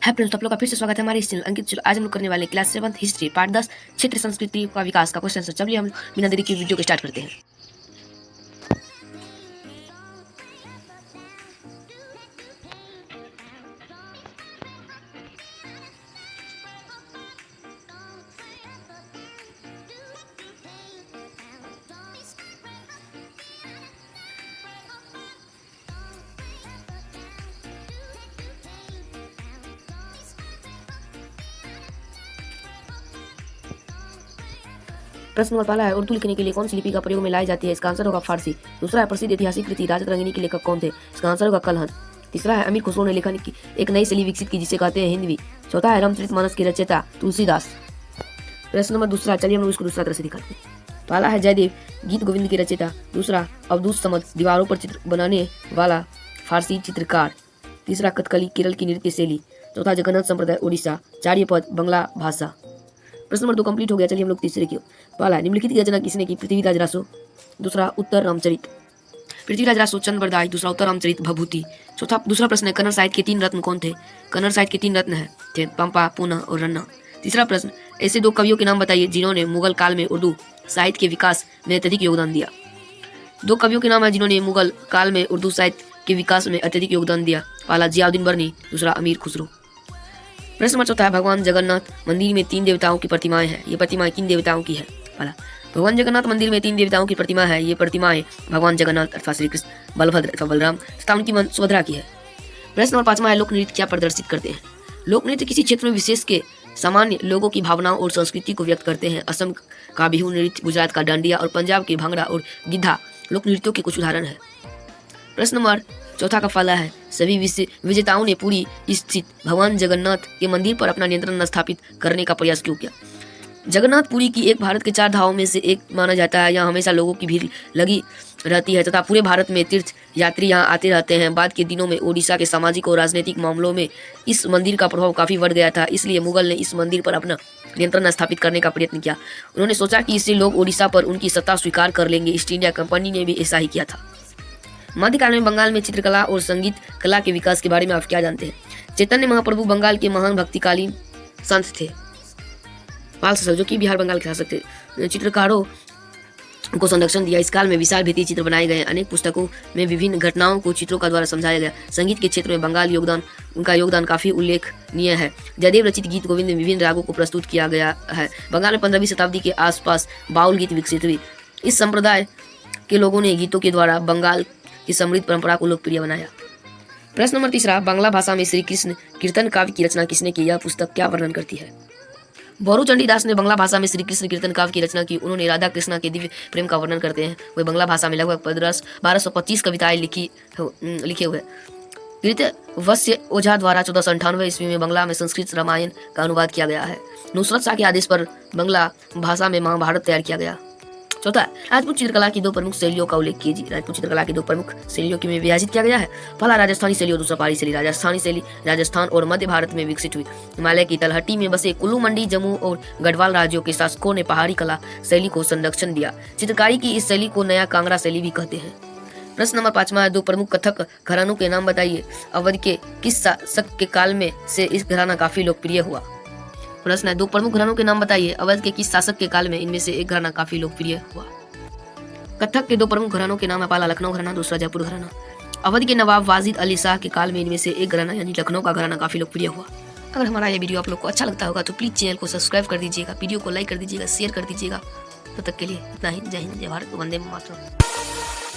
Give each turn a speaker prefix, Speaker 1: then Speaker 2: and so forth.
Speaker 1: है फ्रेंड्स, तो आप लोग का फिर से स्वागत है हमारे इस चैनल अंकित। चलो आज हम लोग करने वाले क्लास 7 हिस्ट्री पार्ट 10 क्षेत्र संस्कृति का विकास का क्वेश्चन। चलिए हम बिना देरी की वीडियो को स्टार्ट करते हैं। प्रश्न नंबर पहला है, उर्दू लिखने के लिए कौन सी लिपि का प्रयोग में लाई जाती है? इसका आंसर होगा फारसी। दूसरा है, प्रसिद्ध ऐतिहासिक कृति राजत रंगिनी के लेखक कौन थे? इसका आंसर होगा कलहन। तीसरा है, अमीर खुसरो ने लेखन की एक नई शैली विकसित की जिसे कहते हैं हिंदवी। चौथा है, रामचरितमानस के रचयिता तुलसीदास। प्रश्न नंबर दूसरा, चलिए हम लोग इसको दूसरा तरह से दिखाते हैं। पहला है, जयदेव गीत गोविंद के रचयिता। दूसरा, अवधूत समद दीवारों पर चित्र बनाने वाला फारसी चित्रकार। तीसरा, कथकली केरल की नृत्य शैली। चौथा, जगन्नाथ संप्रदाय उड़ीसा। चार्यपद बंगला भाषा। प्रश्न नंबर 2 कंप्लीट हो गया। चलिए हम लोग तीसरे की ओर। पहला, निम्नलिखित की रचना किसने की? पृथ्वीराज रासो। दूसरा, उत्तर रामचरित। पृथ्वीराज रासो चंद बरदाई। दूसरा, उत्तर रामचरित भभूति। दूसरा प्रश्न है, कन्नड़ साहित्य के 3 रत्न कौन थे? कन्नड़ साहित्य के 3 रत्न थे पंपा, पूना और रन्ना। तीसरा प्रश्न, ऐसे 2 कवियों के नाम बताइए जिन्होंने मुगल काल में उर्दू साहित्य के विकास में अत्यधिक योगदान दिया। 2 कवियों के नाम है जिन्होंने मुगल काल में उर्दू साहित्य के विकास में अत्यधिक योगदान दिया। पहला, जियाउद्दीन बर्नी। दूसरा, अमीर खुसरो। प्रश्न नंबर 4 है, भगवान जगन्नाथ मंदिर में 3 देवताओं की प्रतिमाएं हैं। ये प्रतिमाएं किन देवताओं की है? पहला, भगवान जगन्नाथ मंदिर में 3 देवताओं की प्रतिमा है। ये प्रतिमाएं भगवान जगन्नाथ अथवा श्री कृष्ण, बलभद्र अथवा बलराम तथा उनकी सुभद्रा की है। प्रश्न नंबर 5 है, लोक नृत्य क्या प्रदर्शित करते हैं? लोक नृत्य किसी क्षेत्र में विशेष के सामान्य लोगों की भावनाओं और संस्कृति को व्यक्त करते हैं। असम का बिहू नृत्य, गुजरात का डांडिया और पंजाब के भांगड़ा और गिद्धा लोक नृत्यों के कुछ उदाहरण है। प्रश्न नंबर 4 का फला है, सभी विजेताओं ने पुरी स्थित भगवान जगन्नाथ के मंदिर पर अपना नियंत्रण स्थापित करने का प्रयास क्यों किया? जगन्नाथपुरी की एक भारत के 4 धामों में से एक माना जाता है। यहाँ हमेशा लोगों की भीड़ लगी रहती है तथा पूरे भारत में तीर्थ यात्री यहाँ आते रहते हैं। बाद के दिनों में ओडिशा के सामाजिक और राजनीतिक मामलों में इस मंदिर का प्रभाव काफी बढ़ गया था, इसलिए मुगल ने इस मंदिर पर अपना नियंत्रण स्थापित करने का प्रयत्न किया। उन्होंने सोचा कि इससे लोग ओडिशा पर उनकी सत्ता स्वीकार कर लेंगे। ईस्ट इंडिया कंपनी ने भी ऐसा ही किया था। मध्यकाल में बंगाल में चित्रकला और संगीत कला के विकास के बारे में आप क्या जानते हैं? चैतन्य महाप्रभु बंगाल के महान भक्तिकालीन संत थे। पाल शासक जो कि बिहार बंगाल के शासक थे, चित्रकारों को संरक्षण दिया। इस काल में विशाल भित्ति चित्र बनाए गए। अनेक पुस्तकों में विभिन्न घटनाओं को चित्रों का द्वारा समझाया गया। संगीत के क्षेत्र में बंगाल उनका योगदान काफी उल्लेखनीय है। जयदेव रचित गीत गोविंद में विभिन्न रागों को प्रस्तुत किया गया है। बंगाल में 15वीं शताब्दी के आसपास बाउल गीत विकसित हुई। इस संप्रदाय के लोगों ने गीतों के द्वारा बंगाल की समृद्ध परंपरा को लोकप्रिय बनाया। प्रश्न नंबर 3, बांग्ला भाषा में श्री कृष्ण कीर्तन काव्य की रचना किसने की? यह पुस्तक क्या वर्णन करती है? बोरू चंडीदास ने बांग्ला भाषा में श्री कृष्ण कीर्तन काव्य की रचना की। उन्होंने राधा कृष्णा के दिव्य प्रेम का वर्णन करते हैं। वे बांग्ला भाषा में लगभग 1225 कविताएं लिखे हुए। कृतवस्य ओझा द्वारा 1498 ईस्वी में बांग्ला में संस्कृत रामायण का अनुवाद किया गया है। नुसरत शाह के आदेश पर बांग्ला भाषा में महाभारत तैयार किया गया। चौथा, राजपूत चित्रकला की 2 प्रमुख शैलियों का उल्लेख कीजिए। राजपूत चित्रकला की 2 प्रमुख शैलियों की में विभाजित किया गया है। पहला, राजस्थानी शैली और दूसरा पहाड़ी शैली। राजस्थानी शैली राजस्थान और मध्य भारत में विकसित हुई। हिमालय की तलहटी में बसे कुल्लू, मंडी, जम्मू और गढ़वाल राज्यों के शासकों ने पहाड़ी कला शैली को संरक्षण दिया। चित्रकारी की इस शैली को नया कांगड़ा शैली भी कहते हैं। प्रश्न नंबर 5 है, 2 प्रमुख कथक घरानों के नाम बताइए। अवध के किस शासक के काल में से इस घराना काफी लोकप्रिय हुआ? प्रश्न है, 2 प्रमुख घरानों के नाम बताइए। अवध के किस शासक के काल में इनमें से एक घराना काफी लोकप्रिय हुआ? कथक के 2 प्रमुख घरानों के नाम है, पहला लखनऊ घराना, दूसरा जयपुर घराना। अवध के नवाब वाजिद अली शाह के काल में इनमें से एक घराना यानी लखनऊ का घराना काफी लोकप्रिय हुआ। अगर हमारा ये वीडियो आप लोग को अच्छा लगता होगा तो प्लीज चैनल को सब्सक्राइब कर दीजिएगा, वीडियो को लाइक कर दीजिएगा, शेयर कर दीजिएगा। तब तक के लिए इतना ही। जय हिंद, जय भारत, वंदे मातरम।